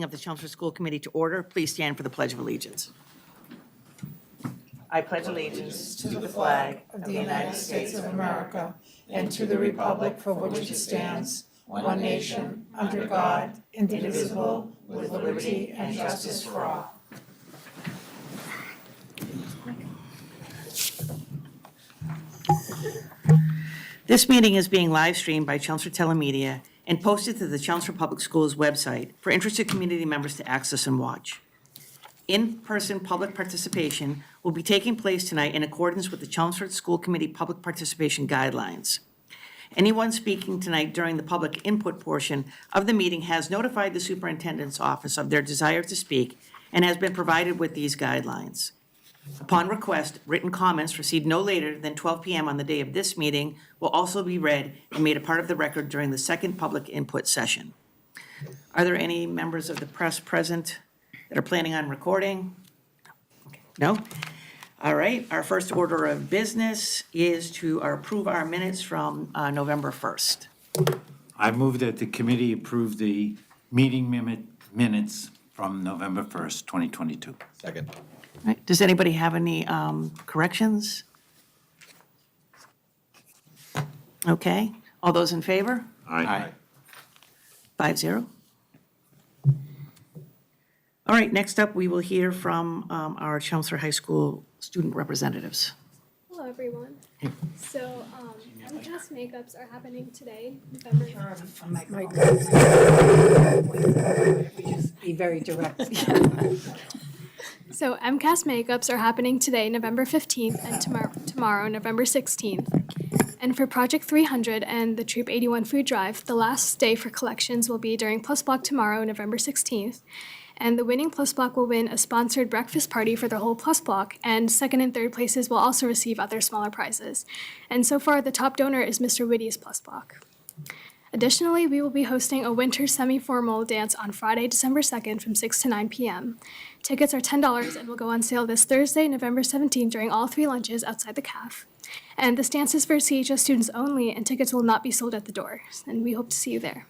Of the Chelmsford School Committee to order. Please stand for the Pledge of Allegiance. I pledge allegiance to the flag of the United States of America and to the republic for which it stands, one nation, under God, indivisible, with liberty and justice for all. This meeting is being live streamed by Chelmsford Telemedia and posted to the Chelmsford Public Schools website for interested community members to access and watch. In-person public participation will be taking place tonight in accordance with the Chelmsford School Committee Public Participation Guidelines. Anyone speaking tonight during the public input portion of the meeting has notified the superintendent's office of their desire to speak and has been provided with these guidelines. Upon request, written comments received no later than 12 p.m. on the day of this meeting will also be read and made a part of the record during the second public input session. Are there any members of the press present that are planning on recording? No? All right, our first order of business is to approve our minutes from November 1st. I move that the committee approve the meeting minutes from November 1st, 2022. Second. All right, does anybody have any corrections? Okay, all those in favor? Aye. 5-0. All right, next up, we will hear from our Chelmsford High School student representatives. Hello, everyone. So, MCAS makeups are happening today, November. Be very direct. So, MCAS makeups are happening today, November 15th, and tomorrow, November 16th. And for Project 300 and the Troop 81 food drive, the last day for collections will be during Plus Block tomorrow, November 16th. And the winning Plus Block will win a sponsored breakfast party for the whole Plus Block, and second and third places will also receive other smaller prizes. And so far, the top donor is Mr. Whitty's Plus Block. Additionally, we will be hosting a winter semi-formal dance on Friday, December 2nd from 6 to 9 p.m. Tickets are $10 and will go on sale this Thursday, November 17th during all 3 lunches outside the CAF. And this dance is for CHS students only, and tickets will not be sold at the door. And we hope to see you there.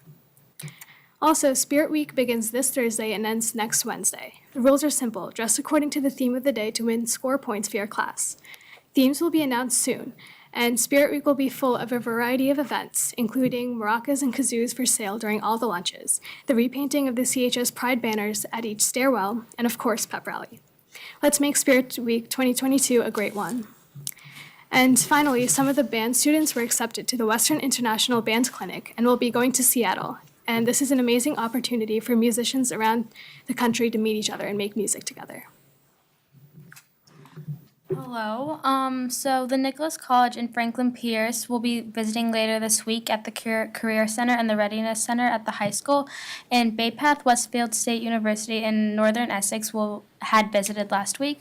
Also, Spirit Week begins this Thursday and ends next Wednesday. The rules are simple. Dress according to the theme of the day to win score points for your class. Themes will be announced soon, and Spirit Week will be full of a variety of events, including maracas and kazoos for sale during all the lunches, the repainting of the CHS Pride banners at each stairwell, and of course, pep rally. Let's make Spirit Week 2022 a great one. And finally, some of the band students were accepted to the Western International Band Clinic and will be going to Seattle. And this is an amazing opportunity for musicians around the country to meet each other and make music together. Hello. So the Nicholas College and Franklin Pierce will be visiting later this week at the Career Center and the Readiness Center at the high school. And Bay Path Westfield State University in Northern Essex had visited last week.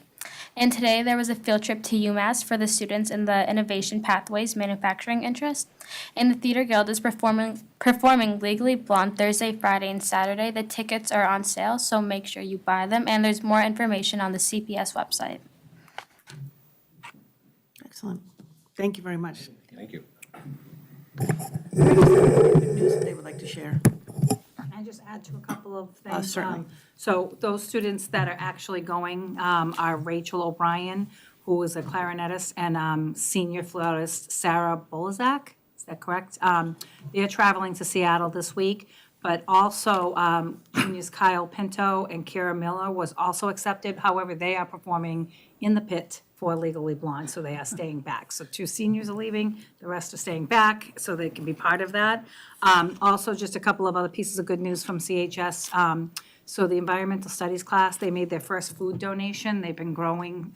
And today there was a field trip to UMass for the students in the Innovation Pathways Manufacturing interest. And the Theater Guild is performing Legally Blonde Thursday, Friday, and Saturday. The tickets are on sale, so make sure you buy them. And there's more information on the CPS website. Excellent. Thank you very much. Thank you. Good news that they would like to share. Can I just add to a couple of things? Certainly. So those students that are actually going are Rachel O'Brien, who is a clarinetist, and senior flautist Sarah Bolzak. Is that correct? They're traveling to Seattle this week, but also juniors Kyle Pinto and Kira Miller was also accepted. However, they are performing in the pit for Legally Blonde, so they are staying back. So 2 seniors are leaving, the rest are staying back, so they can be part of that. Also, just a couple of other pieces of good news from CHS. So the environmental studies class, they made their first food donation. They've been growing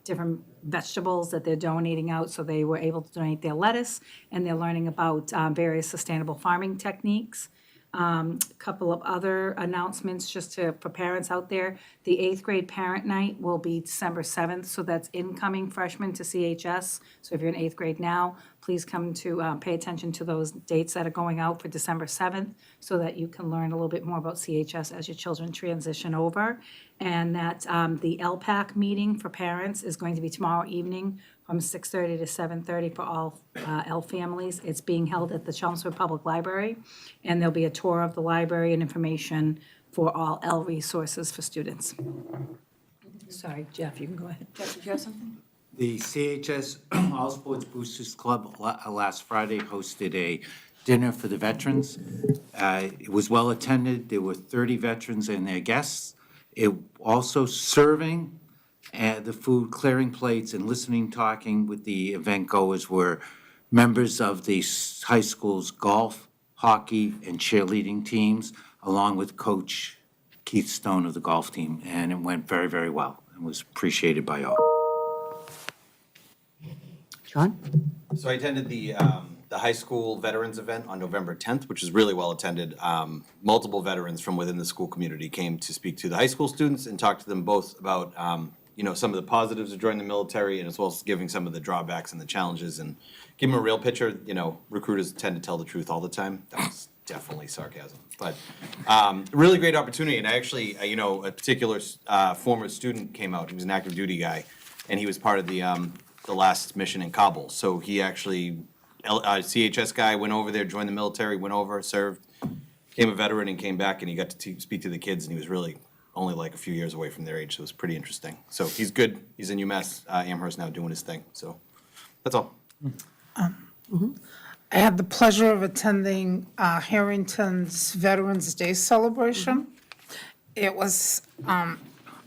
different vegetables that they're donating out, so they were able to donate their lettuce, and they're learning about various sustainable farming techniques. Couple of other announcements just for parents out there. The 8th grade parent night will be December 7th, so that's incoming freshmen to CHS. So if you're in 8th grade now, please come to pay attention to those dates that are going out for December 7th so that you can learn a little bit more about CHS as your children transition over. And that the LPAC meeting for parents is going to be tomorrow evening from 6:30 to 7:30 for all L families. It's being held at the Chelmsford Public Library, and there'll be a tour of the library and information for all L resources for students. Sorry, Jeff, you can go ahead. Jeff, did you have something? The CHS All Sports Boosters Club last Friday hosted a dinner for the veterans. It was well attended. There were 30 veterans and their guests. It also serving the food, clearing plates, and listening, talking with the event goers were members of the high school's golf, hockey, and cheerleading teams, along with Coach Keith Stone of the golf team. And it went very, very well and was appreciated by all. John? So I attended the high school veterans event on November 10th, which is really well attended. Multiple veterans from within the school community came to speak to the high school students and talk to them both about, some of the positives of joining the military and as well as giving some of the drawbacks and the challenges and give them a real picture. Recruiters tend to tell the truth all the time. That was definitely sarcasm. But really great opportunity. And I actually, a particular former student came out. He was an active duty guy, and he was part of the last mission in Kabul. So he actually, CHS guy, went over there, joined the military, went over, served, became a veteran, and came back, and he got to speak to the kids, and he was really only like a few years away from their age, so it was pretty interesting. So he's good. He's in UMass Amherst now doing his thing. So that's all. I had the pleasure of attending Harrington's Veterans Day celebration. It was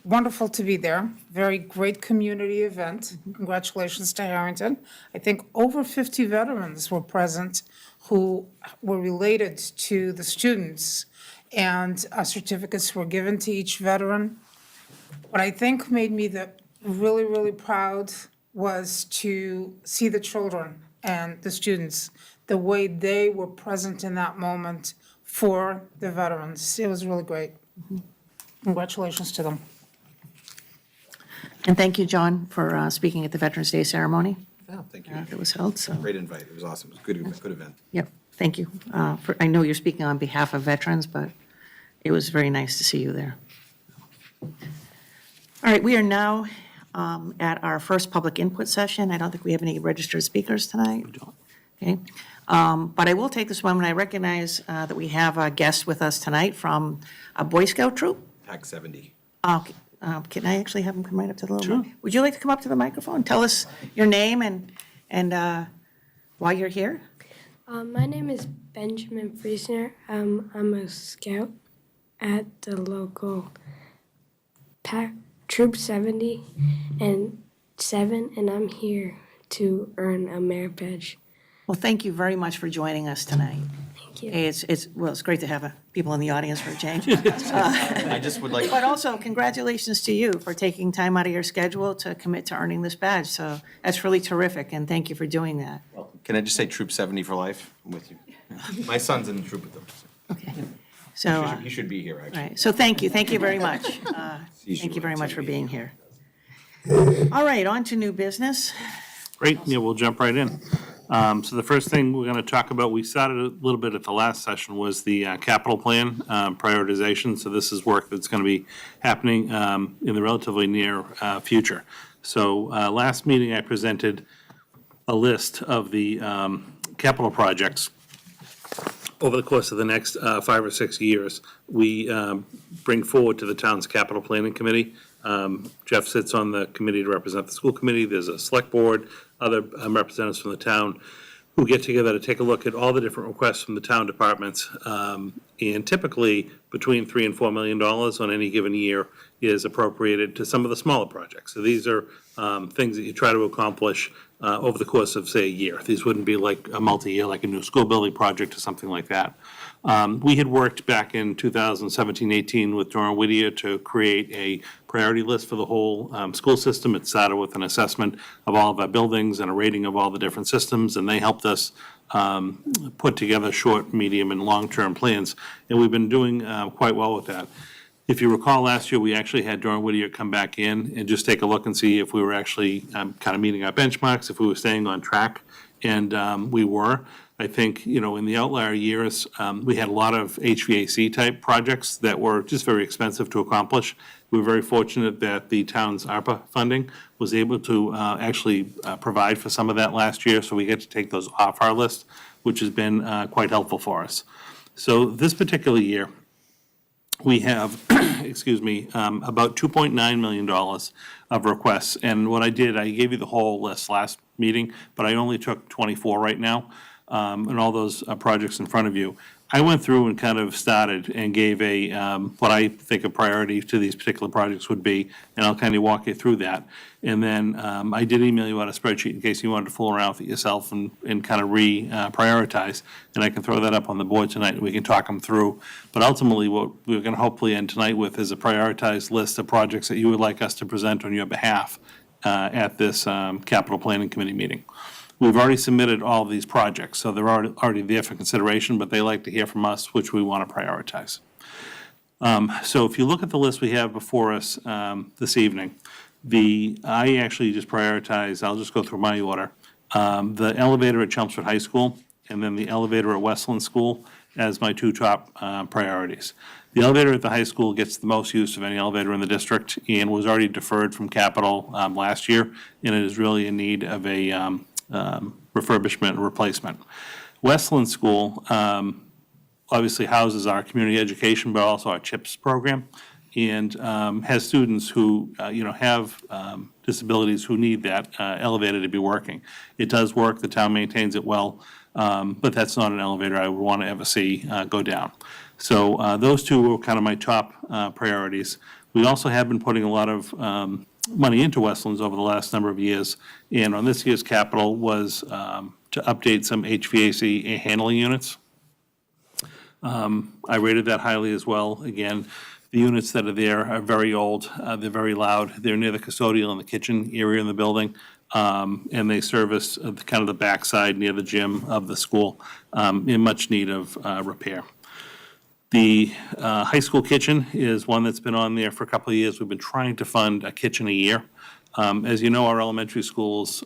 wonderful to be there. Very great community event. Congratulations to Harrington. I think over 50 veterans were present who were related to the students, and certificates were given to each veteran. What I think made me really, really proud was to see the children and the students, the way they were present in that moment for the veterans. It was really great. Congratulations to them. And thank you, John, for speaking at the Veterans Day ceremony Oh, thank you. that was held, so, Great invite. It was awesome. It was a good event. yep, thank you. I know you're speaking on behalf of veterans, but it was very nice to see you there. All right, we are now at our first public input session. I don't think we have any registered speakers tonight. Okay, but I will take this moment. I recognize that we have a guest with us tonight from a Boy Scout troop. Pack 70. Okay, can I actually have him come right up to the little mic? Would you like to come up to the microphone? Tell us your name and why you're here? My name is Benjamin Friesner. I'm a scout at the local pack Troop 70 and 7, and I'm here to earn a merit badge. Well, thank you very much for joining us tonight. Thank you. Hey, it's great to have people in the audience for a change. I just would like, But also, congratulations to you for taking time out of your schedule to commit to earning this badge. So that's really terrific, and thank you for doing that. can I just say Troop 70 for life? I'm with you. My son's in the troop with them. Okay. So, He should be here, actually. right, so thank you very much. Thank you very much for being here. All right, on to new business. Great, yeah, we'll jump right in. So the first thing we're going to talk about, we started a little bit at the last session, was the capital plan prioritization. So this is work that's going to be happening in the relatively near future. So last meeting, I presented a list of the capital projects over the course of the next 5 or 6 years. We bring forward to the town's capital planning committee. Jeff sits on the committee to represent the school committee. There's a select board, other representatives from the town who get together to take a look at all the different requests from the town departments. And typically, between $3 and $4 million on any given year is appropriated to some of the smaller projects. So these are things that you try to accomplish over the course of, say, a year. These wouldn't be like a multi-year, like a new school building project or something like that. We had worked back in 2017-18 with Dora Whittier to create a priority list for the whole school system. It started with an assessment of all of our buildings and a rating of all the different systems, and they helped us put together short, medium, and long-term plans, and we've been doing quite well with that. If you recall, last year, we actually had Dora Whittier come back in and just take a look and see if we were actually kind of meeting our benchmarks, if we were staying on track, and we were. I think, in the outlier years, we had a lot of HVAC-type projects that were just very expensive to accomplish. We were very fortunate that the town's ARPA funding was able to actually provide for some of that last year, so we get to take those off our list, which has been quite helpful for us. So this particular year, we have, excuse me, about $2.9 million of requests. And what I did, I gave you the whole list last meeting, but I only took 24 right now, and all those projects in front of you. I went through and kind of started and gave what I think a priority to these particular projects would be, and I'll kind of walk you through that. And then I did email you out a spreadsheet in case you wanted to fool around with it yourself and kind of prioritize. And I can throw that up on the board tonight and we can talk them through. But ultimately, what we're going to hopefully end tonight with is a prioritized list of projects that you would like us to present on your behalf at this capital planning committee meeting. We've already submitted all of these projects, so they're already there for consideration, but they like to hear from us which we want to prioritize. So if you look at the list we have before us this evening, I actually just prioritize, I'll just go through my order, the elevator at Chelmsford High School and then the elevator at Westland School as my two top priorities. The elevator at the high school gets the most use of any elevator in the district and was already deferred from capital last year, and it is really in need of a refurbishment and replacement. Westland School obviously houses our community education, but also our CHIPS program, and has students who, have disabilities who need that elevator to be working. It does work, the town maintains it well, but that's not an elevator I would want to ever see go down. So those two were kind of my top priorities. We also have been putting a lot of money into Westlands over the last number of years, and on this year's capital was to update some HVAC handling units. I rated that highly as well. Again, the units that are there are very old, they're very loud, they're near the custodial and the kitchen area in the building, and they service kind of the backside near the gym of the school, in much need of repair. The high school kitchen is one that's been on there for a couple of years. We've been trying to fund a kitchen a year. As you know, our elementary schools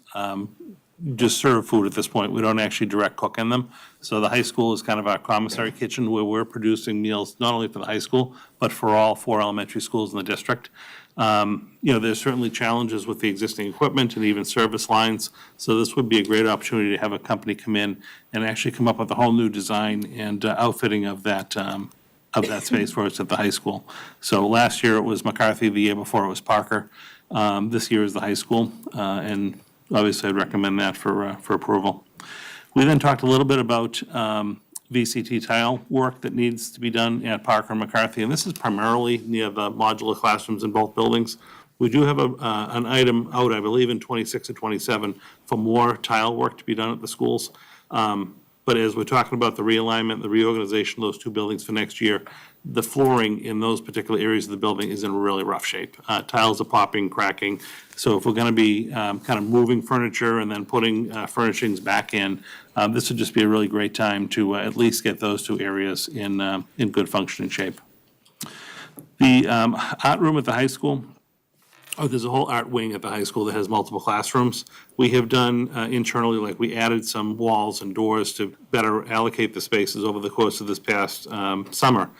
just serve food at this point. We don't actually direct cook in them. So the high school is kind of our commissary kitchen where we're producing meals not only for the high school, but for all 4 elementary schools in the district. There's certainly challenges with the existing equipment and even service lines. So this would be a great opportunity to have a company come in and actually come up with a whole new design and outfitting of that space for us at the high school. So last year it was McCarthy, the year before it was Parker. This year is the high school, and obviously I'd recommend that for approval. We then talked a little bit about VCT tile work that needs to be done at Parker and McCarthy, and this is primarily near the modular classrooms in both buildings. We do have an item out, I believe, in 26 and 27 for more tile work to be done at the schools. But as we're talking about the realignment, the reorganization of those two buildings for next year, the flooring in those particular areas of the building is in really rough shape. Tiles are popping, cracking. So if we're going to be kind of moving furniture and then putting furnishings back in, this would just be a really great time to at least get those two areas in good functioning shape. The art room at the high school, there's a whole art wing at the high school that has multiple classrooms. We have done internally, like we added some walls and doors to better allocate the spaces over the course of this past summer.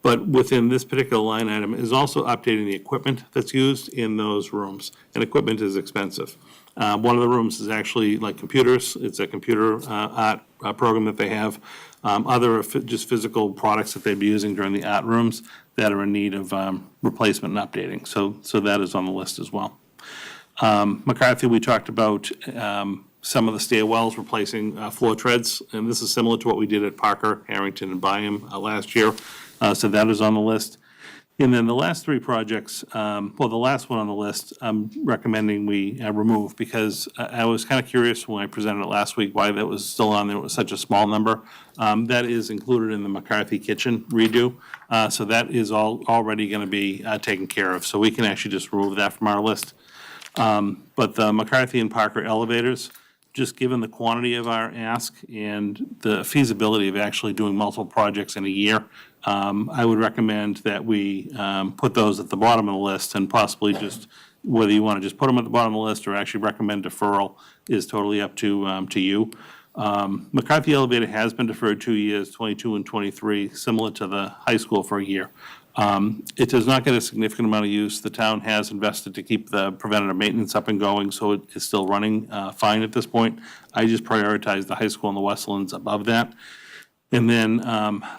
But within this particular line item is also updating the equipment that's used in those rooms. And equipment is expensive. One of the rooms is actually like computers. It's a computer art program that they have. Other just physical products that they'd be using during the art rooms that are in need of replacement and updating. So that is on the list as well. McCarthy, we talked about some of the stairwells replacing floor treads, and this is similar to what we did at Parker, Harrington, and Byam last year. So that is on the list. And then the last 3 projects, the last one on the list, I'm recommending we remove because I was kind of curious when I presented it last week why that was still on there. It was such a small number. That is included in the McCarthy kitchen redo. So that is already going to be taken care of. So we can actually just remove that from our list. But the McCarthy and Parker elevators, just given the quantity of our ask and the feasibility of actually doing multiple projects in a year, I would recommend that we put those at the bottom of the list and possibly just, whether you want to just put them at the bottom of the list or actually recommend deferral is totally up to you. McCarthy elevator has been deferred 2 years, 22 and 23, similar to the high school for a year. It does not get a significant amount of use. The town has invested to keep the preventative maintenance up and going, so it is still running fine at this point. I just prioritize the high school and the Westlands above that. And then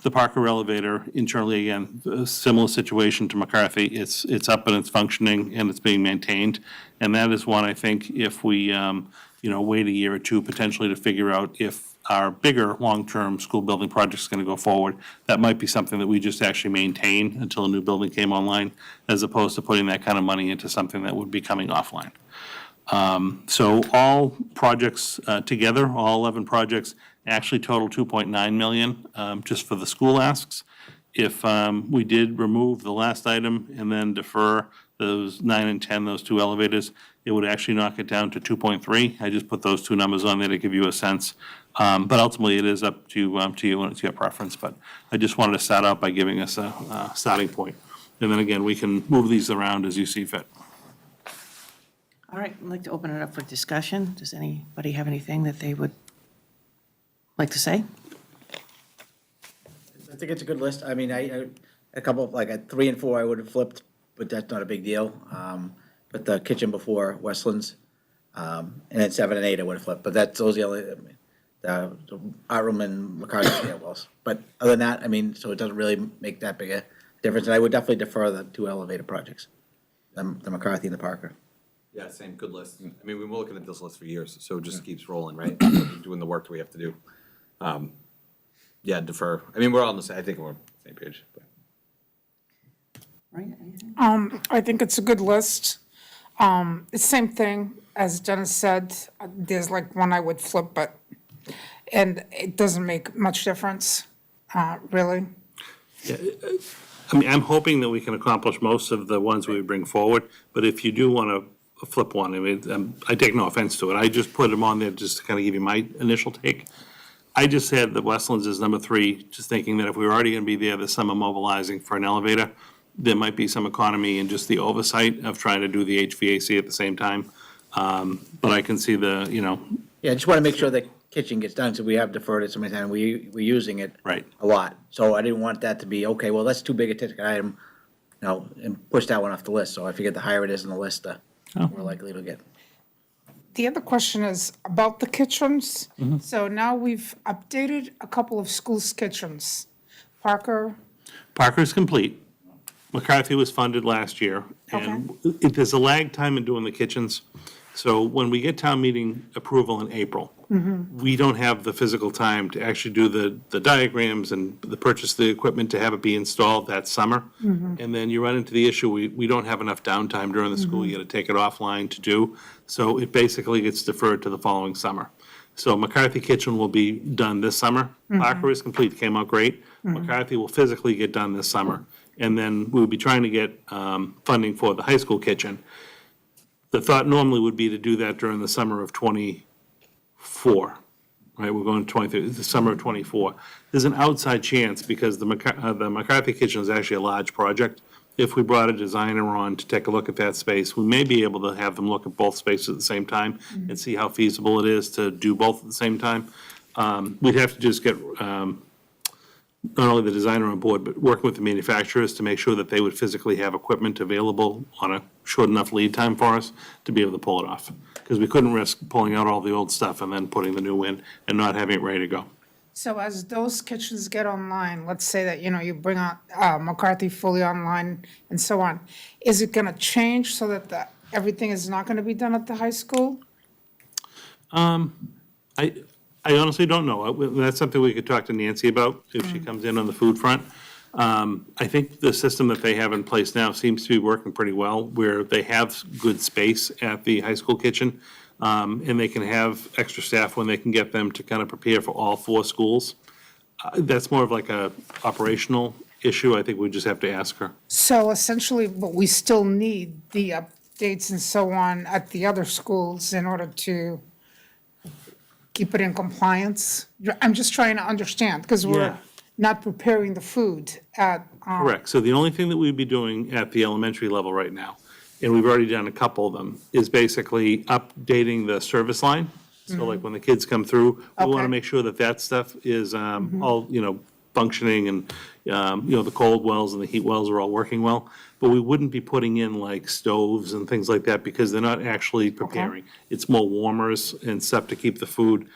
the Parker elevator internally, again, a similar situation to McCarthy. It's up and it's functioning and it's being maintained. And that is one, I think, if we, wait a year or two potentially to figure out if our bigger long-term school building project is going to go forward, that might be something that we just actually maintain until a new building came online, as opposed to putting that kind of money into something that would be coming offline. So all projects together, all 11 projects, actually total 2.9 million, just for the school asks. If we did remove the last item and then defer those 9 and 10, those two elevators, it would actually knock it down to 2.3. I just put those two numbers on there to give you a sense. But ultimately, it is up to you and it's your preference. But I just wanted to start out by giving us a starting point. And then again, we can move these around as you see fit. All right, I'd like to open it up for discussion. Does anybody have anything that they would like to say? I think it's a good list. I mean, a couple, like at 3 and 4, I would have flipped, but that's not a big deal. But the kitchen before Westlands, and then 7 and 8, I would have flipped. But those are the only, the art room and McCarthy, yeah, well. But other than that, I mean, so it doesn't really make that big a difference. And I would definitely defer the 2 elevator projects, the McCarthy and the Parker. Yeah, same, good list. I mean, we've been looking at this list for years, so it just keeps rolling, right? Doing the work that we have to do. Yeah, defer. I mean, we're all on the same, I think we're on the same page. But. Right, anything? I think it's a good list. It's the same thing, as Dennis said, there's like one I would flip, and it doesn't make much difference, really. I mean, I'm hoping that we can accomplish most of the ones we bring forward, but if you do want to flip one, I mean, I take no offense to it. I just put them on there just to kind of give you my initial take. I just had the Westlands as number 3, just thinking that if we were already going to be there this summer mobilizing for an elevator, there might be some economy in just the oversight of trying to do the HVAC at the same time. But I can see Yeah, I just want to make sure the kitchen gets done, so we have deferred it so many times. We're using it Right. a lot. So I didn't want that to be, okay, well, that's too big a ticket item, and push that one off the list. So I figured the higher it is on the list, the more likely it'll get. The other question is about the kitchens. So now we've updated a couple of schools' kitchens. Parker's complete. McCarthy was funded last year. And there's a lag time in doing the kitchens. So when we get town meeting approval in April, we don't have the physical time to actually do the diagrams and the purchase of the equipment to have it be installed that summer. And then you run into the issue, we don't have enough downtime during the school year to take it offline to do. So it basically gets deferred to the following summer. So McCarthy Kitchen will be done this summer. Parker is complete, came out great. McCarthy will physically get done this summer. And then we'll be trying to get funding for the high school kitchen. The thought normally would be to do that during the summer of '24, right? We're going to 23, the summer of '24. There's an outside chance, because the McCarthy Kitchen is actually a large project. If we brought a designer on to take a look at that space, we may be able to have them look at both spaces at the same time and see how feasible it is to do both at the same time. We'd have to just get not only the designer on board, but working with the manufacturers to make sure that they would physically have equipment available on a short enough lead time for us to be able to pull it off. Because we couldn't risk pulling out all the old stuff and then putting the new in and not having it ready to go. So as those kitchens get online, let's say that, you bring on McCarthy fully online and so on, is it going to change so that everything is not going to be done at the high school? I honestly don't know. That's something we could talk to Nancy about if she comes in on the food front. I think the system that they have in place now seems to be working pretty well, where they have good space at the high school kitchen, and they can have extra staff when they can get them to kind of prepare for all 4 schools. That's more of like a operational issue. I think we just have to ask her. So essentially, but we still need the updates and so on at the other schools in order to keep it in compliance? I'm just trying to understand, because we're Yeah. not preparing the food at. Correct. So the only thing that we'd be doing at the elementary level right now, and we've already done a couple of them, is basically updating the service line. So like when the kids come through, we want Okay. to make sure that that stuff is all, functioning, and, the cold wells and the heat wells are all working well. But we wouldn't be putting in like stoves and things like that, because they're not actually preparing. It's more warmers and stuff to keep the food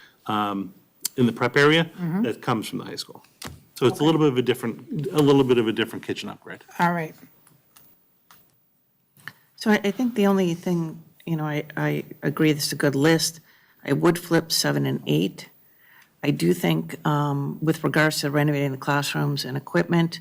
in the prep area that comes from the high school. So it's a little bit of a different kitchen upgrade. All right. So I think the only thing, I agree this is a good list. I would flip 7 and 8. I do think with regards to renovating the classrooms and equipment,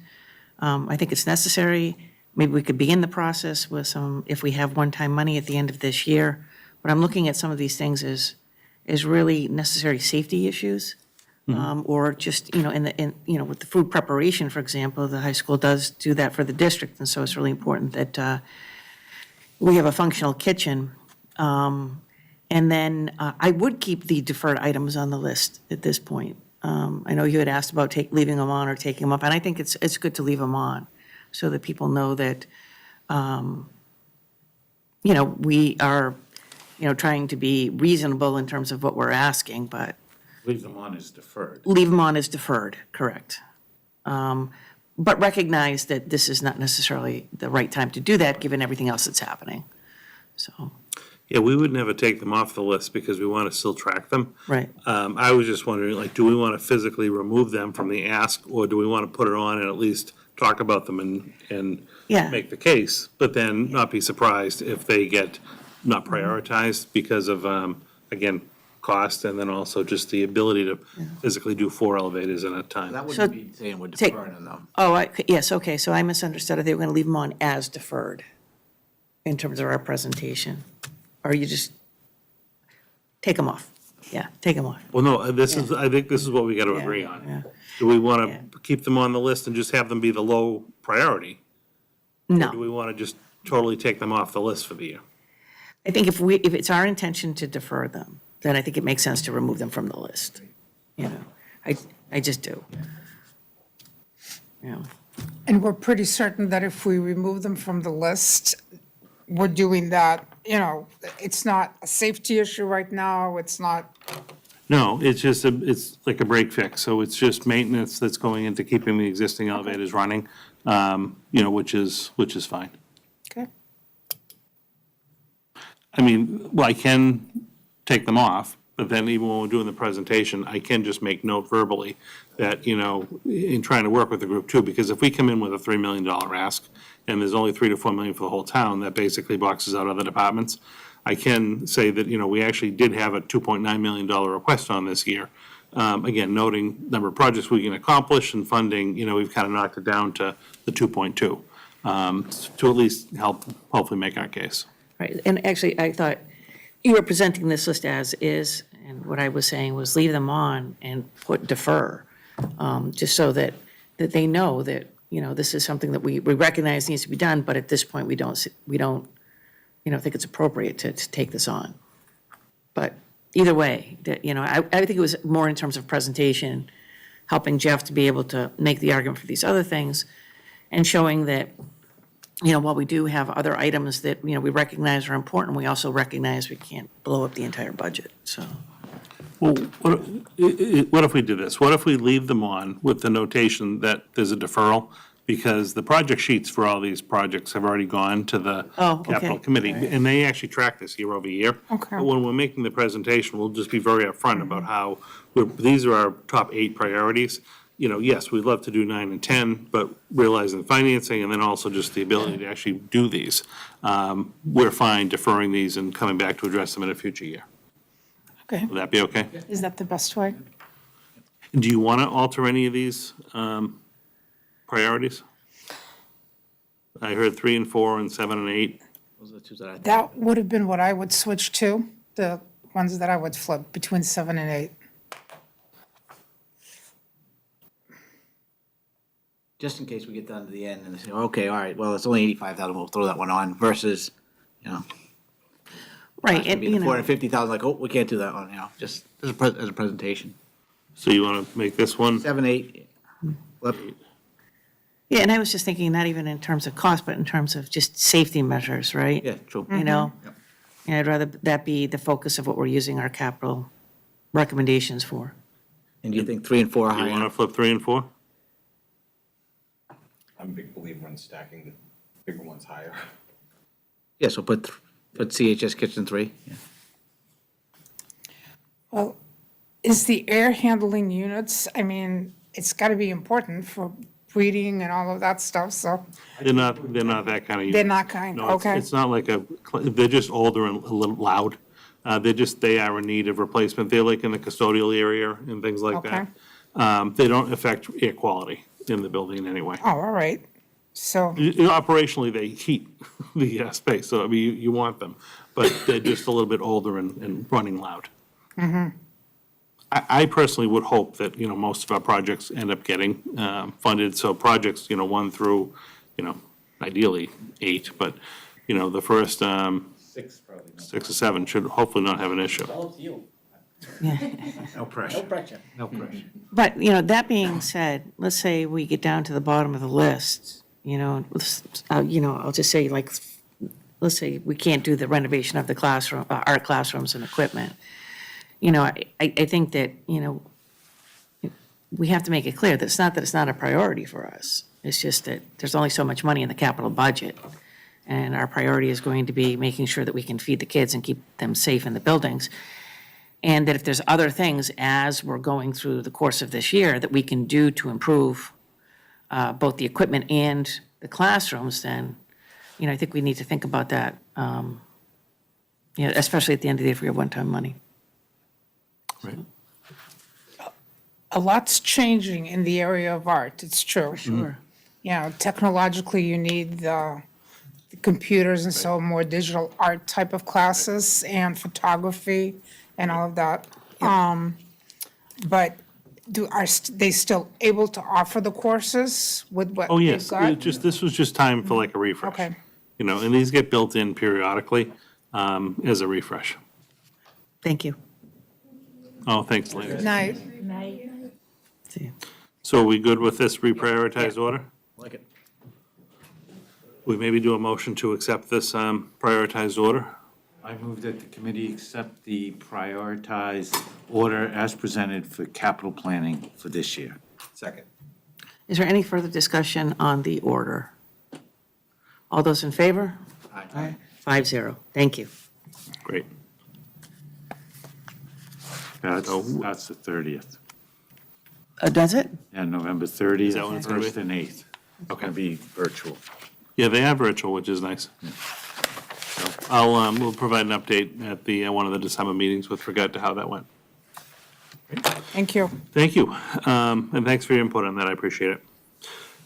I think it's necessary. Maybe we could begin the process with some, if we have one-time money at the end of this year. But I'm looking at some of these things as really necessary safety issues. Or just, with the food preparation, for example, the high school does do that for the district. And so it's really important that we have a functional kitchen. And then I would keep the deferred items on the list at this point. I know you had asked about leaving them on or taking them up, and I think it's good to leave them on so that people know that, we are, trying to be reasonable in terms of what we're asking, but Leave them on as deferred. leave them on as deferred, correct. But recognize that this is not necessarily the right time to do that, given everything else that's happening. So, Yeah, we would never take them off the list because we want to still track them. right. I was just wondering, do we want to physically remove them from the ask, or do we want to put it on and at least talk about them and Yeah. make the case, but then not be surprised if they get not prioritized because of, again, cost, and then also just the ability to physically do 4 elevators at a time. That So- wouldn't be saying we're take- deferring them. Oh, yes, okay, so I misunderstood. I think we're going to leave them on as deferred in terms of our presentation. Or you just take them off. Yeah, take them off. Well, no, I think this is what we got to agree Yeah. on. Do we want to keep them on the list and just have them be the low priority? Or do No, we want to just totally take them off the list for the year? I think if it's our intention to defer them, then I think it makes sense to remove them from the list. I just do. And we're pretty certain that if we remove them from the list, we're doing that, it's not a safety issue right now, it's not, No, it's just, it's like a break fix, so it's just maintenance that's going into keeping the existing elevators running, which is fine. okay? I mean, well, I can take them off, but then even when we're doing the presentation, I can just make note verbally that, in trying to work with the group too, because if we come in with a $3 million ask, and there's only 3 to 4 million for the whole town, that basically boxes out other departments. I can say that, we actually did have a $2.9 million request on this year. Again, noting number of projects we can accomplish and funding, we've kind of knocked it down to the 2.2, to at least help hopefully make our case. Right, and actually, I thought you were presenting this list as is, and what I was saying was leave them on and put defer, just so that they know that, this is something that we recognize needs to be done, but at this point, we don't think it's appropriate to take this on. But either way, I think it was more in terms of presentation, helping Jeff to be able to make the argument for these other things, and showing that, while we do have other items that, we recognize are important, we also recognize we can't blow up the entire budget, so. Well, what if we do this? What if we leave them on with the notation that there's a deferral? Because the project sheets for all these projects have already gone to the Oh, okay. capital committee, and they actually track this year over year. Okay. But when we're making the presentation, we'll just be very upfront about how, these are our top 8 priorities. Yes, we'd love to do 9 and 10, but realizing the financing and then also just the ability to actually do these, we're fine deferring these and coming back to address them in a future year. Okay. Would that be okay? Is that the best way? Do you want to alter any of these priorities? I heard 3 and 4 and 7 and 8. Those are the two that I. That would have been what I would switch to, the ones that I would flip between 7 and 8. Just in case we get down to the end and they say, okay, all right, well, it's only 85,000, we'll throw that one on, versus, Right, and, being 450,000, like, oh, we can't do that one, just as a presentation. So you want to make this one? 7, 8, flip. yeah, and I was just thinking, not even in terms of cost, but in terms of just safety measures, right? Yeah, true. And I'd rather that be the focus of what we're using our capital recommendations for. And do you think 3 and 4 are You high want to enough? flip 3 and 4? I'm a big believer in stacking the bigger ones higher. Yeah, so put CHS Kitchen 3. Yeah. Well, Is the air handling units, I mean, it's got to be important for breeding and all of that stuff, so They're not that kind of. they're not kind, No, it's- okay. It's not like they're just older and a little loud. They are in need of replacement. They're like in the custodial area and things like that. They don't affect air quality in the building in any way. Oh, all right. So, Operationally, they heat the space, so I mean, you want them, but they're just a little bit older and running loud. I personally would hope that, most of our projects end up getting funded, so projects, 1 through, ideally 8, but, the first 6 probably. 6 or 7 should hopefully not have an issue. All up to you. No pressure. No pressure. No pressure. But, that being said, let's say we get down to the bottom of the list, I'll just say, like, let's say we can't do the renovation of the classroom, art classrooms and equipment. I think that, we have to make it clear that it's not a priority for us. It's just that there's only so much money in the capital budget. And our priority is going to be making sure that we can feed the kids and keep them safe in the buildings. And that if there's other things as we're going through the course of this year that we can do to improve both the equipment and the classrooms, then, I think we need to think about that, especially at the end of the day if we have one-time money. Right. a lot's changing in the area of art, it's true. Sure. Technologically, you need the computers and so more digital art type of classes and photography and all of that. But are they still able to offer the courses with what Oh, they've yes, got? this was just time for like a refresh. Okay. And these get built in periodically as a refresh. Thank you. Oh, thanks, ladies. Night. See you. So are we good with this reprioritized order? Like it. We maybe do a motion to accept this prioritized order? I move that the committee accept the prioritized order as presented for capital planning for this year. Second. Is there any further discussion on the order? All those in favor? Aye. 5-0. Thank you. Great. That's the 30th. Does it? Yeah, November that when 30th, it's gonna be? 1st and 8th. It's going to be virtual. Yeah, they are virtual, which is nice. So we'll provide an update at one of the December meetings with regard to how that went. Thank you. Thank you, and thanks for your input on that, I appreciate it.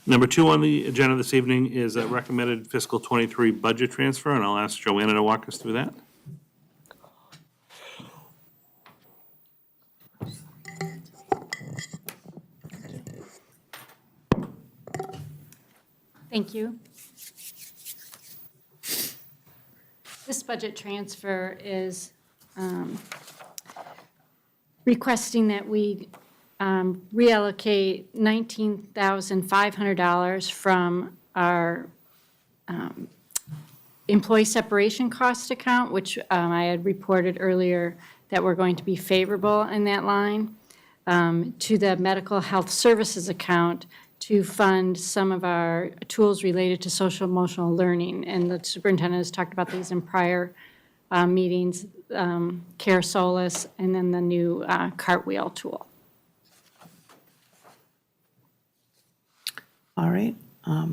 Number 2 on the agenda this evening is a recommended fiscal '23 budget transfer, and I'll ask Joanna to walk us through that. Thank you. This budget transfer is requesting that we reallocate $19,500 from our employee separation cost account, which I had reported earlier that we're going to be favorable in that line, to the medical health services account to fund some of our tools related to social emotional learning. And the superintendent has talked about these in prior meetings, Care Solace, and then the new Cartwheel tool. All right.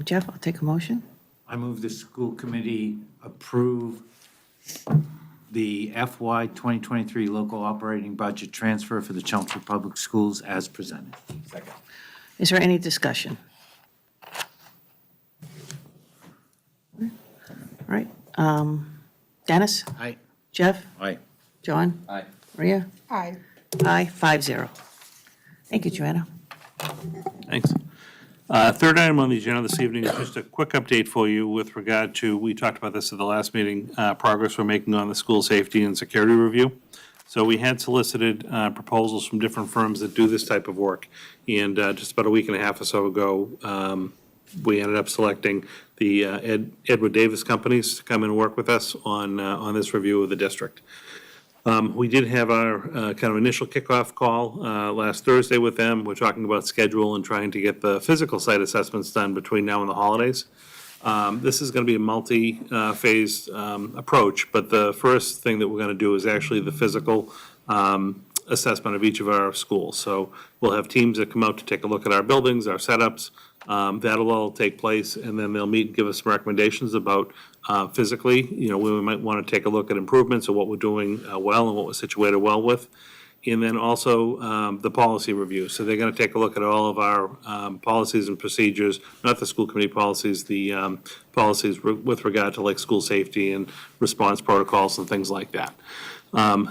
Jeff, I'll take a motion. I move the school committee approve the FY 2023 local operating budget transfer for the Chelmsford Public Schools as presented. Second. Is there any discussion? All right. Dennis? Aye. Jeff? Aye. John? Aye. Maria? Aye. Aye, 5-0. Thank you, Joanna. Thanks. Third item on the agenda this evening is just a quick update for you with regard to, we talked about this at the last meeting, progress we're making on the school safety and security review. So we had solicited proposals from different firms that do this type of work. And just about a week and a half or so ago, we ended up selecting the Edward Davis companies to come and work with us on this review of the district. We did have our kind of initial kickoff call last Thursday with them. We're talking about schedule and trying to get the physical site assessments done between now and the holidays. This is going to be a multi-phased approach, but the first thing that we're going to do is actually the physical assessment of each of our schools. So we'll have teams that come out to take a look at our buildings, our setups. That'll all take place, and then they'll meet and give us some recommendations about physically, where we might want to take a look at improvements or what we're doing well and what we're situated well with. And then also the policy review. So they're going to take a look at all of our policies and procedures, not the school committee policies, the policies with regard to like school safety and response protocols and things like that.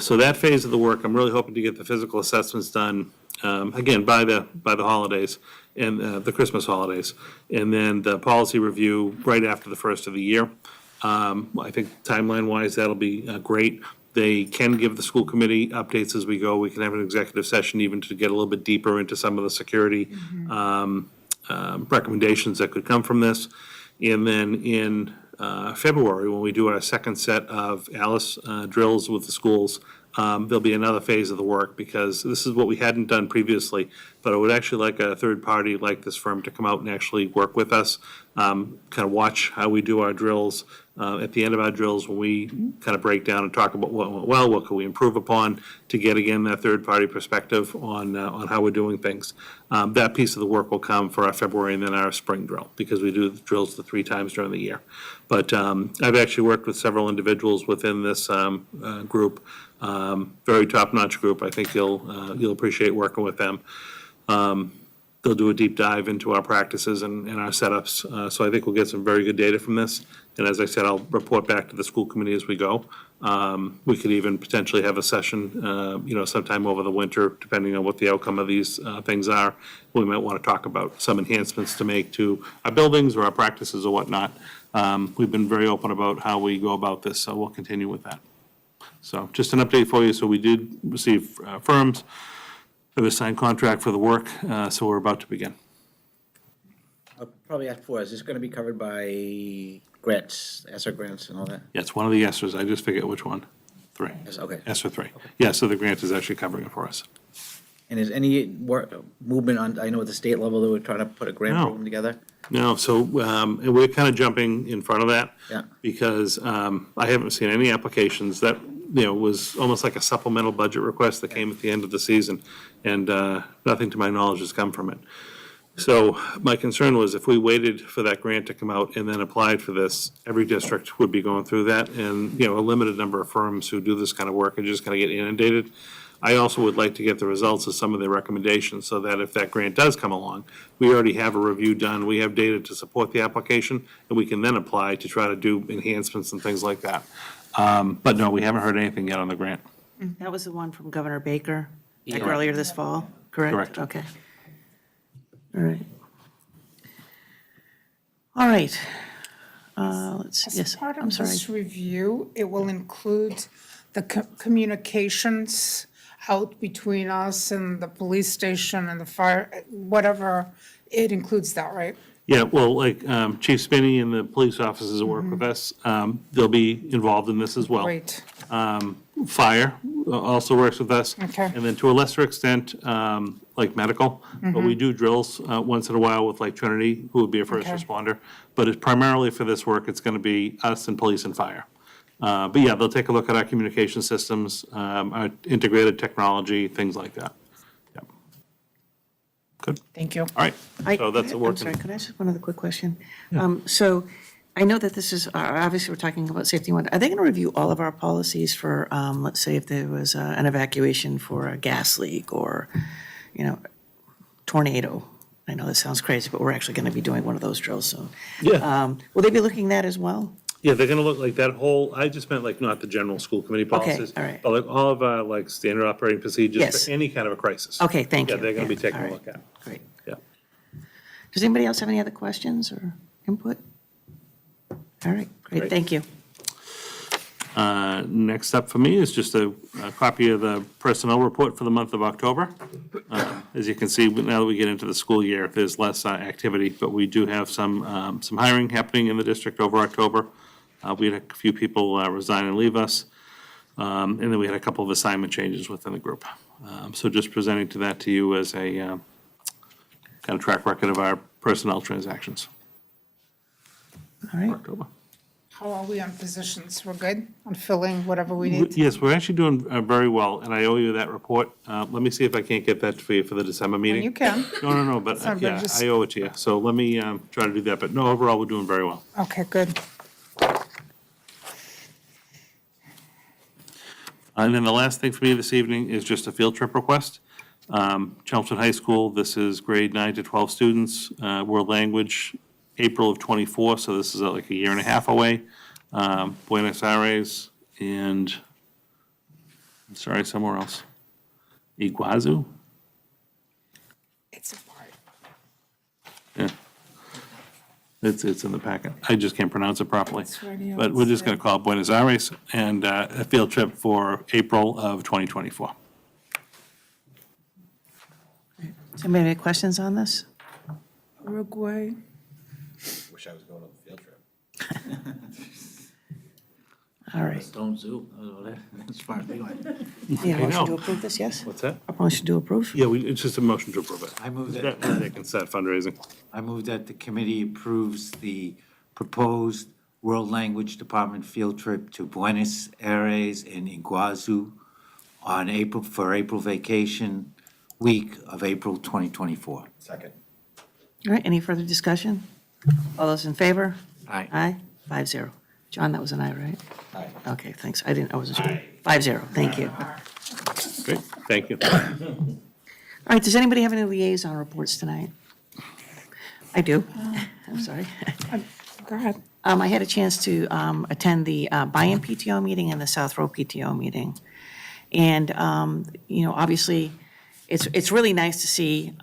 So that phase of the work, I'm really hoping to get the physical assessments done, again, by the holidays and the Christmas holidays. And then the policy review right after the first of the year. I think timeline-wise, that'll be great. They can give the school committee updates as we go. We can have an executive session even to get a little bit deeper into some of the security recommendations that could come from this. And then in February, when we do our second set of ALICE drills with the schools, there'll be another phase of the work, because this is what we hadn't done previously, but I would actually like a third party like this firm to come out and actually work with us, kind of watch how we do our drills. At the end of our drills, when we kind of break down and talk about what went well, what can we improve upon, to get, again, that third-party perspective on how we're doing things. That piece of the work will come for our February and then our spring drill, because we do the drills the 3 times during the year. But I've actually worked with several individuals within this group, very top-notch group. I think you'll appreciate working with them. They'll do a deep dive into our practices and our setups. So I think we'll get some very good data from this. And as I said, I'll report back to the school committee as we go. We could even potentially have a session, sometime over the winter, depending on what the outcome of these things are. We might want to talk about some enhancements to make to our buildings or our practices or whatnot. We've been very open about how we go about this, so we'll continue with that. So just an update for you. So we did receive firms. We have a signed contract for the work, so we're about to begin. I'll probably ask for, is this going to be covered by grants, ESSER grants and all that? Yeah, it's one of the ESSERs. I just forget which one. 3. Yes, okay. ESSER 3. Yeah, so the grant is actually covering it for us. And is any movement on, I know at the state level, they were trying to put a grant No. program together? No, so and we're kind of jumping in front of that. Yeah. Because I haven't seen any applications. That, was almost like a supplemental budget request that came at the end of the season, and nothing to my knowledge has come from it. So my concern was, if we waited for that grant to come out and then applied for this, every district would be going through that, and, a limited number of firms who do this kind of work are just going to get inundated. I also would like to get the results of some of their recommendations, so that if that grant does come along, we already have a review done, we have data to support the application, and we can then apply to try to do enhancements and things like that. But no, we haven't heard anything yet on the grant. That was the one from Governor Baker, like Yeah. earlier this fall, correct? Correct. Okay. All right. All right. Let's see, yes, As part I'm of sorry. this review, it will include the communications out between us and the police station and the fire, whatever, it includes that, right? Yeah, well, like Chief Spinney and the police officers that work with us, they'll be involved in this as well. Great. Fire also works with us. Okay. And then to a lesser extent, like medical, but we do drills once in a while with like Trinity, who would be a first Okay. responder. But it's primarily for this work, it's going to be us and police and fire. But yeah, they'll take a look at our communication systems, our integrated technology, things like that. Yep. Good, Thank you. all right. So that's a I'm work. sorry, could I ask one other quick question? So I know that this is, obviously, we're talking about safety one. Are they going to review all of our policies for, let's say, if there was an evacuation for a gas leak or, tornado? I know this sounds crazy, but we're actually going to be doing one of those drills soon. Yeah. Will they be looking at that as well? Yeah, they're gonna look like that whole, I just meant like not the general school committee policies. all right. But like all of our like standard operating procedures Yes. for any kind of a crisis. Okay, thank you. Yeah, they're gonna be Yeah, taking all a right. look at. Great. Yeah. Does anybody else have any other questions or input? All right, great, Great. thank you. Next up for me is just a copy of the personnel report for the month of October. As you can see, now that we get into the school year, there's less activity, but we do have some hiring happening in the district over October. We had a few people resign and leave us, and then we had a couple of assignment changes within the group. So just presenting that to you as a kind of track record of our personnel transactions All right, for October. How are we on positions? We're good on filling whatever we need? Yes, we're actually doing very well, and I owe you that report. Let me see if I can't get that for you for the December meeting. You can. No, but Sorry, but yeah, just- I owe it to you. So let me try to do that, but no, overall, we're doing very well. Okay, good. And then the last thing for me this evening is just a field trip request. Chelmsford High School, this is grade 9 to 12 students, world language, April of '24, so this is like a year and a half away. Buenos Aires and, I'm sorry, somewhere else. Iguazu? It's a part. Yeah. It's in the packet. I just can't pronounce it properly. It's right But we're just going to call it Buenos Aires and a field trip for April of 2024. Does anybody have any questions on this? Uruguay. Wish I was going on the field trip. All right. Stone Zoo, as far as we went. Need a motion know. to approve this, yes? What's that? A motion to approve? Yeah, it's just a motion to approve it. I move That that, They can start fundraising. I move that the committee approves the proposed World Language Department field trip to Buenos Aires and Iguazu on April vacation week of April 2024. Second. All right, any further discussion? All those in favor? Aye. Aye, 5-0. John, that was an aye, right? Aye. Okay, thanks. I wasn't sure. 5-0, thank you. All Great, thank you. right, does anybody have any liaison reports tonight? I do. I'm sorry. Go ahead. I had a chance to attend the Buy-in PTO meeting and the South Row PTO meeting. And, obviously, it's really nice to see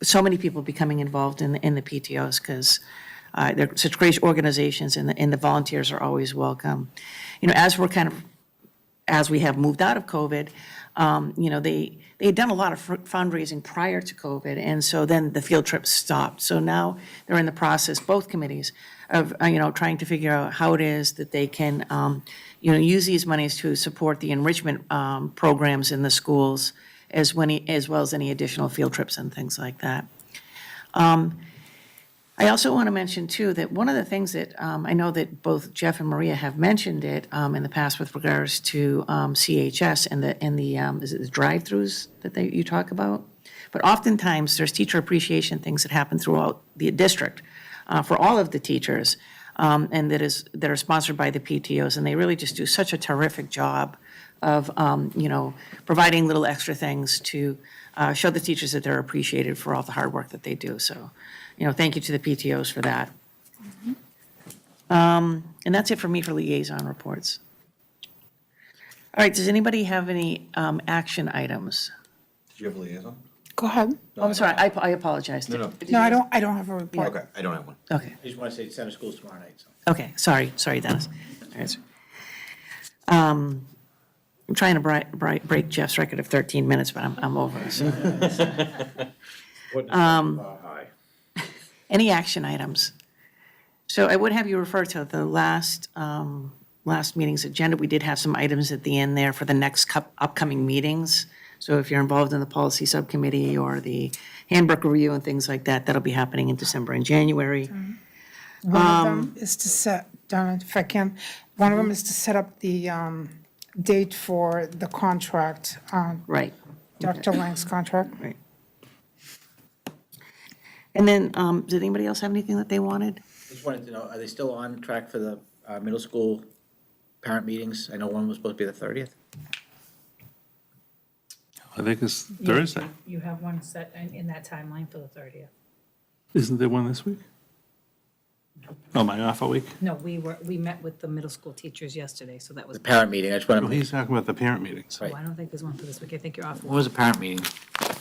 so many people becoming involved in the PTOs because they're such great organizations and the volunteers are always welcome. As we have moved out of COVID, they had done a lot of fundraising prior to COVID, and so then the field trips stopped. So now they're in the process, both committees, of, trying to figure out how it is that they can, use these monies to support the enrichment programs in the schools as well as any additional field trips and things like that. I also want to mention, too, that one of the things that I know that both Jeff and Maria have mentioned it in the past with regards to CHS and the is it the drive-throughs that you talk about? But oftentimes, there's teacher appreciation things that happen throughout the district for all of the teachers, and that are sponsored by the PTOs, and they really just do such a terrific job of, providing little extra things to show the teachers that they're appreciated for all the hard work that they do. So, thank you to the PTOs for that. And that's it for me for liaison reports. All right, does anybody have any action items? Did you have a liaison? Go ahead. Oh, I'm sorry, I apologize. No. No, I don't have a report. Okay, I don't have one. Okay, I just want to say center schools tomorrow night, so. okay, sorry, Dennis. All right. I'm trying to break Jeff's record of 13 minutes, but I'm over, so. Any action items? So I would have you refer to the last meeting's agenda. We did have some items at the end there for the next upcoming meetings. So if you're involved in the policy subcommittee or the handbook review and things like that, that'll be happening in December and January. One of them is to set, Donna, if I can, one of them is to set up the date for the contract, Right, Dr. Lang's contract. right. And then, did anybody else have anything that they wanted? Just wanted to know, are they still on track for the middle school parent meetings? I know one was supposed to be the 30th. I think it's Thursday. You have one set in that timeline for the 30th. Isn't there one this week? Oh, my off a week? No, we met with the middle school teachers yesterday, so that was, The parent meeting, I just want No, to, he's talking about the parent meetings. oh, I don't think there's one for this week. I think you're off. what was the parent meeting?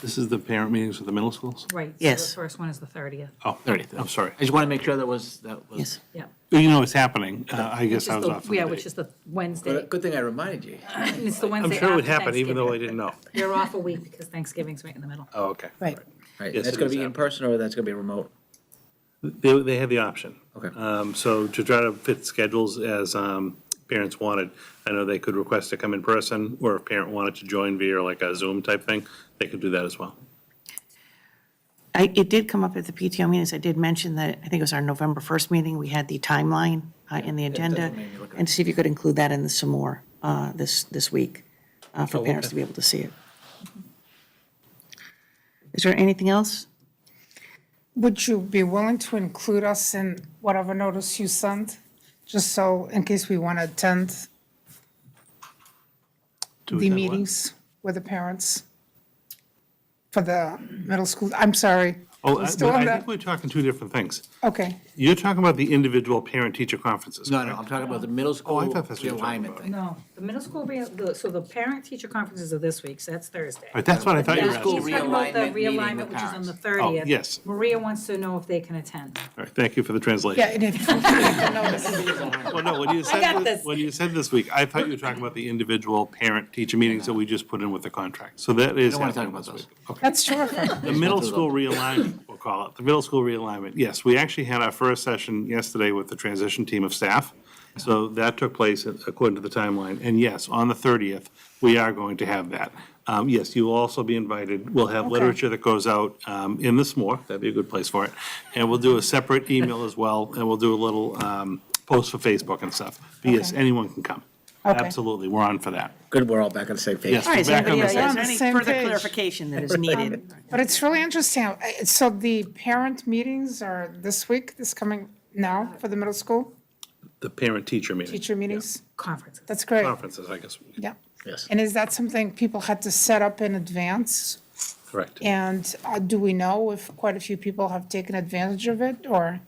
This is the parent meetings with the middle schools? Right. so Yes. The first one is the 30th. Oh, 30th, I'm sorry. I just want to make sure that was. Yes. Yeah. You know it's happening. I guess I was off. Yeah, which is the Wednesday. Good thing I reminded you. And it's the I'm Wednesday sure it would after happen, even though I Thanksgiving. didn't know. You're off a week because Thanksgiving's right in the middle. Oh, okay. Right. Right, Yes, that's it going is to be in happening. person or that's going to be remote? They had the option. Okay. So to try to fit schedules as parents wanted, I know they could request to come in person, or if parent wanted to join via like a Zoom type thing, they could do that as well. It did come up at the PTO meetings. I did mention that, I think it was our November 1st meeting, we had the timeline in the agenda, make me look at and see if you could include that in the some more this week for parents to be able to see it. Is there anything else? Would you be willing to include us in whatever notice you send? Just so, in case we want to attend To the attend what? meetings with the parents for the middle school, I'm sorry. Oh, We're still on I that. think we're talking two different things. Okay, You're talking about the individual parent-teacher conferences, No, correct? I'm talking about the middle Oh, school I thought that's what you were talking realignment about. thing. No, the middle school, so the parent-teacher conferences are this week, so that's Thursday. Right, that's what I thought you were Yeah, asking. he's talking about the realignment meeting realignment, with which is on the parents. 30th. yes. Maria wants to know if they can attend. All right, thank you for the translation. yeah, and if you make the notice. Well, no, when you said, when you said this week, I thought you were talking about the individual parent-teacher meetings that we just put in with the contract. So that is don't wanna talk happening about this those. week. Okay. That's terrific. The middle school realignment, we'll call it, the middle school realignment, yes, we actually had our first session yesterday with the transition team of staff. So that took place according to the timeline, and yes, on the 30th, we are going to have that. Yes, you will also be invited, we'll have literature that goes out in the s'more, that'd be a good place for it. And we'll do a separate email as well, and we'll do a little post for Facebook and stuff. But yes, Okay. anyone can come. Okay. Absolutely, we're on for that. Good, we're all back on the same page. Yes. All right, is Back on anybody, the is same- there any Same further page. clarification that is needed? But it's really interesting. So the parent meetings are this week, this coming now for the middle school The parent-teacher meeting. teacher meetings? Conferences. That's great. Conferences, I guess. Yeah. Yes. And is that something people had to set up in advance? Correct. And do we know if quite a few people have taken advantage of it, or?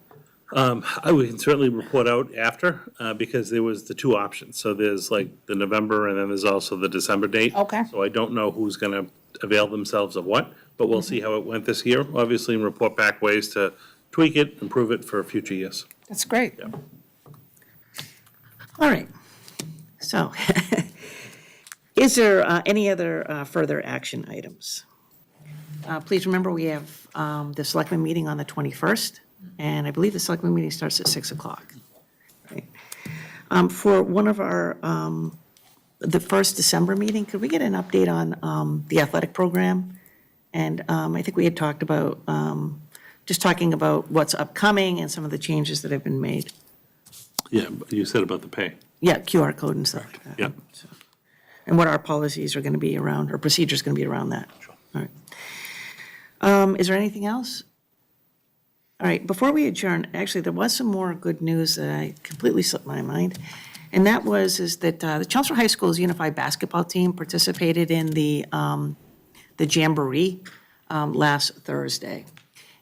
We can certainly report out after, because there was the two options. So there's like the November, and then there's also the December date. Okay. So I don't know who's going to avail themselves of what, but we'll see how it went this year, obviously, and report back ways to tweak it, improve it for future years. That's great. All right. So, is there any other further action items? Please remember, we have the selectmen meeting on the 21st, and I believe the selectmen meeting starts at 6 o'clock. Right. For one of our, the first December meeting, could we get an update on the athletic program? And I think we had talked about, just talking about what's upcoming and some of the changes that have been made. Yeah, but you said about the pay. Yeah, QR code and stuff like that. Yeah. And what our policies are going to be around, or procedures going to be around that. All right. Is there anything else? All right, before we adjourn, actually, there was some more good news that I completely slipped my mind. And that is that the Chelmsford High School's unified basketball team participated in the Jamboree last Thursday.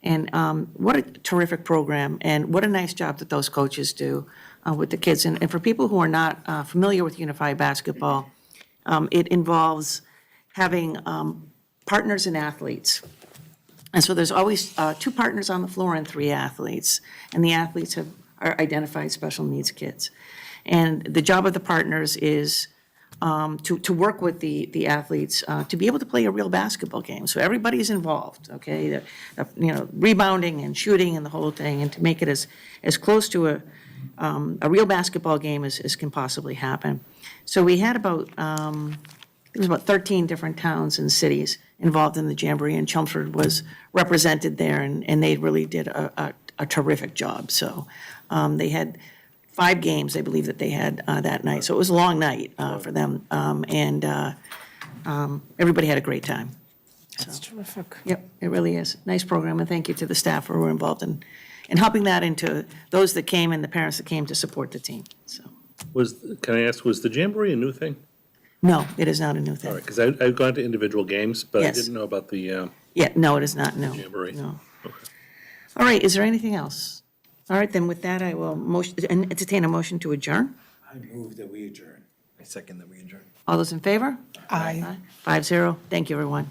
And what a terrific program, and what a nice job that those coaches do with the kids. And for people who are not familiar with unified basketball, it involves having partners and athletes. And so there's always two partners on the floor and three athletes. And the athletes are identified special needs kids. And the job of the partners is to work with the athletes to be able to play a real basketball game. So everybody's involved, okay? Rebounding and shooting and the whole thing, and to make it as close to a real basketball game as can possibly happen. So we had about, it was about 13 different towns and cities involved in the Jamboree, and Chelmsford was represented there, and they really did a terrific job. So they had 5 games, I believe, that they had that night. So it was a long night for them, and everybody had a great time. That's terrific. Yep, it really is. Nice program, and thank you to the staff who were involved in helping that, and to those that came and the parents that came to support the team, so. Can I ask, was the Jamboree a new thing? No, it is not a new All thing. right, because I've gone to individual games, but I Yes. didn't know about the, Yeah, no, it is not, no. Jamboree. No. okay. All right, is there anything else? All right, then with that, I will entertain a motion to adjourn. I move that we adjourn. I second that we adjourn. All those in favor? Aye. 5-0. Thank you, everyone.